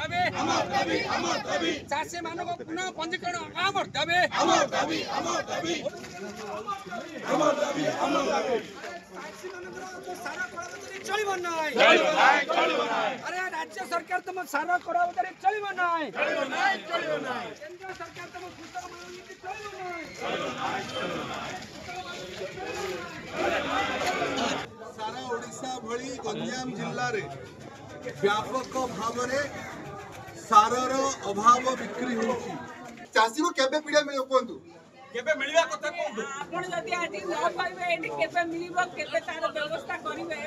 दाबी चाषी मानक पुनः पंजीकरण आमर दाबी अरे राज्य सरकार तुम सारा कड़ाबदारी चलो ना केंद्र सरकार तुम कृषक नीति सारा ओडिशा भली गंजाम जिल्ला रे व्यापक भाव में सारर अभाव बिक्री होउची चासी को केबे पीड़ा मिले कोंतु केबे मिलवा कथा कोंतु आपण जदी आज न पाइबे एनी केबे मिलिबो केबे तार व्यवस्था करिवे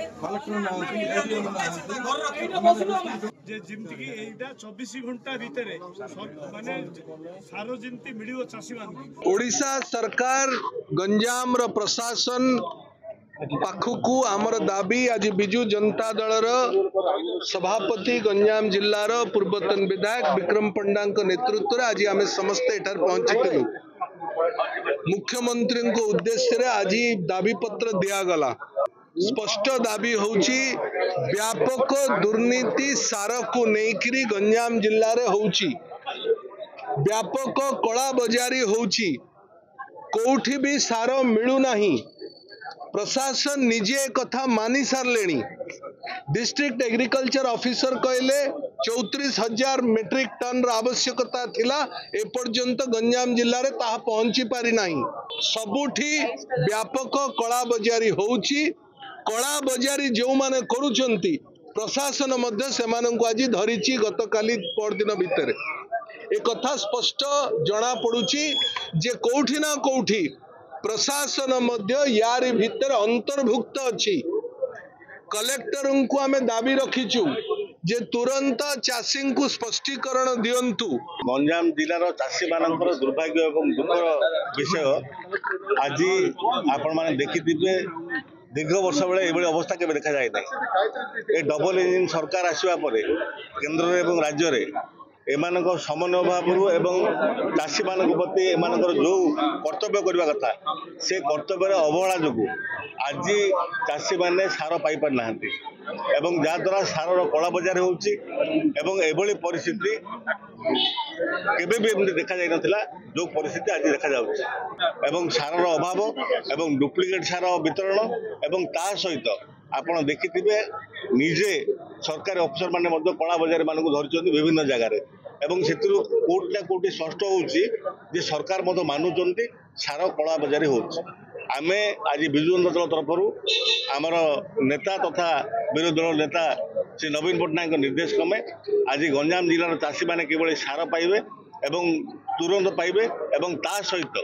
जे जिमति की एटा 24 घंटा भीतर माने सारो जिमति मिलिबो चासी मान ओडिशा सरकार गंजाम रो प्रशासन पाखकू आमर दाबी आज बिजु जनता दल सभापति गंजाम जिल्लार पूर्वतन विधायक विक्रम पंडा नेतृत्व में आज आम समस्ते एठार पहुंची मुख्यमंत्री को उद्देश्य आज दाबी पत्र दिगला स्पष्ट दाबी होची व्यापक दुर्नीति सार को लेकिन गंजाम जिल्ला रे होची व्यापक कला बजारी होची कोठी भी सार मिलू नहीं प्रशासन निजे कथा मानि सारे डिस्ट्रिक्ट एग्रीकल्चर ऑफिसर कहले 34,000 मेट्रिक टन आवश्यकता थिला एपर्यंत गंजाम जिल्ला रे ताहा पहुंची पारि नाही सबुठी व्यापक कला बजारी होउची कला बजारी जो माने करूचंती प्रशासन मध्य सेमानंकु आज धरिची गतकाली परदिन भितर ए कथा स्पष्ट जना पड़ुची जे कोठी ना कोठी प्रशासन मध्य यार भितर अंतर्भुक्त अच्छी कलेक्टर को आम दाबी रखीचु जे तुरंत चाषी को स्पष्टीकरण दिंतु गंजाम जिलार चाषी मानकर दुर्भाग्य और दुखर विषय आज आपण मैंने देखिथे दीर्घ वर्ष बेले ये अवस्था के देखा जाए ना ये डबल इंजिन सरकार आसवा केन्द्र एवं राज्य रे एमानक समन्वय भाव चाषी मान प्रति एम जो कर्तव्य करने कथा से कर्तव्य अवहेला जो आज चाषी मैंने सार पाई ना जहाद्वारा सार कला बजार होली परिस्थिति केबे भी एमती देखा जाई नथिला जो परिस्थिति आज देखा जाउछि एवं सारर अभाव एवं डुप्लिकेट सार वितरण एवं ता सहित आपण देखिथिबे निजे सरकारी अफिसर माने मध्य कला बजार मान धरिचंती विभिन्न जगार एवं सेतिरु कोर्ट ना कोर्ट स्पष्ट होउछि जे सरकार मध्य मानुचंती सार कला बजारी होउछि आमे आज बिजु जनता दल तरफ आमर नेता तथा विरोधी दल नेता श्री नवीन पट्टनायक निर्देश क्रमे आज गंजाम जिलार चाषी मैंने केवल सार पाइबे एवं तुरंत पाइबे एवं ता सहित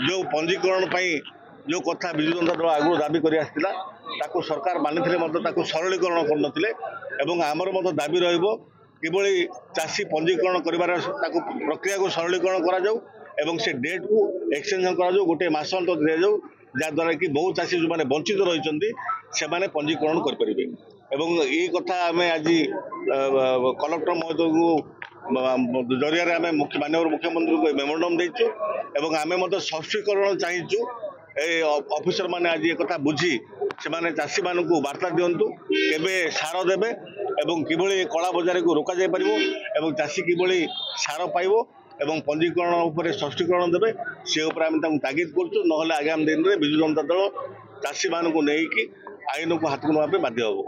जो पंजीकरण जो कथा बिजु जनता दल आगु दाबी कर सरकार मानी सरलीकरण करनथिले एवं आमर मत दाबी रहिबो किभली चाषी पंजीकरण करिवार प्रक्रिया को सरलीकरण करा जाऊ एवं से डेट को एक्सटेंशन करा जाऊ गोटे मास अंत दिया जाऊ जहाद्वारा कि बहुत चाषी जो मैंने वंचित रही से पंजीकरण करें एवं ये कथा आम आज कलेक्टर महोदय को जरिया माननीय मुख्यमंत्री को मेमोरेंडम देचु एवं आम सशक्तिकरण चाहूँ ऑफिसर माने आज ये कथा बुझी से चाषी मान को वार्ता दिंतु केबे सार देवे एवं किभली कला बजार को रोक जाई परिबो एवं चाषी किभली सार पाइबो एवं पंजीकरण उपरे सशक्तिकरण देवे से तागिद करूँ ना आगामी दिन में बिजु जनता दल चाषी मान को लेकिन आईन को हाथ को नवा बाध्य हो।